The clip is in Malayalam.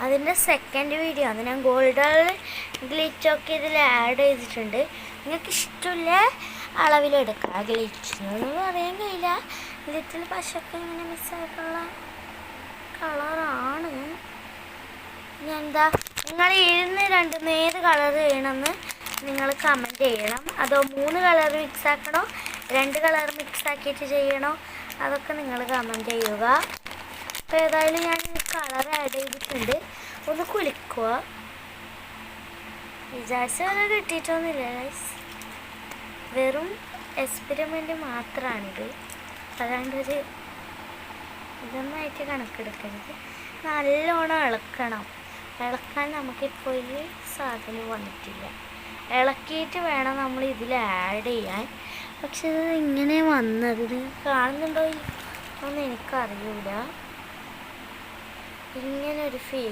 അതിൻ്റെ സെക്കൻഡ് വീഡിയോ ആണ്. ഞാൻ ഗോൾഡൻ ഗ്ലിച്ചൊക്കെ ഇതിൽ ആഡ് ചെയ്തിട്ടുണ്ട്. നിങ്ങൾക്ക് ഇഷ്ടമില്ല അളവിലെടുക്കുക. ഗ്ലിച്ച് എന്നൊന്നും പറയാൻ കഴിയില്ല. ലിറ്റിൽ പശയൊക്കെ ഇങ്ങനെ മിസ്സായിട്ടുള്ള കളറാണ്. ഞാൻ എന്താ നിങ്ങൾ ഇരുന്ന് രണ്ടും ഏത് കളർ ചെയ്യണമെന്ന് നിങ്ങൾ കമൻറ്റ് ചെയ്യണം. അതോ 3 കളർ മിക്സ് ആക്കണോ 2 കളർ മിക്സ് ആക്കിയിട്ട് ചെയ്യണോ അതൊക്കെ നിങ്ങൾ കമൻറ്റ് ചെയ്യുക. അപ്പോൾ ഏതായാലും ഞാൻ കളർ ആഡ് ചെയ്തിട്ടുണ്ട്. ഒന്ന് കുലിക്കുക. വിചാരിച്ച കളർ കിട്ടിയിട്ടൊന്നുമില്ല ഗൈസ്. വെറും എക്സ്പെരിമെൻ്റ് മാത്രമാണിത്. അതാണ്ടൊരു ഇതൊന്നായിട്ട് കണക്കെടുക്കരുത്. നല്ലോണം ഇളക്കണം. ഇളക്കാൻ നമുക്കിപ്പോൾ ഈ സാധനം വന്നിട്ടില്ല. ഇളക്കിയിട്ട് വേണം നമ്മൾ ഇതിൽ ആഡ് ചെയ്യാൻ. പക്ഷെ ഇത് ഇങ്ങനെ വന്നത് കാണുന്നുണ്ടോ ഒന്നും എനിക്കറിയില്ല. ഇങ്ങനെ ഒരു ഫീൽ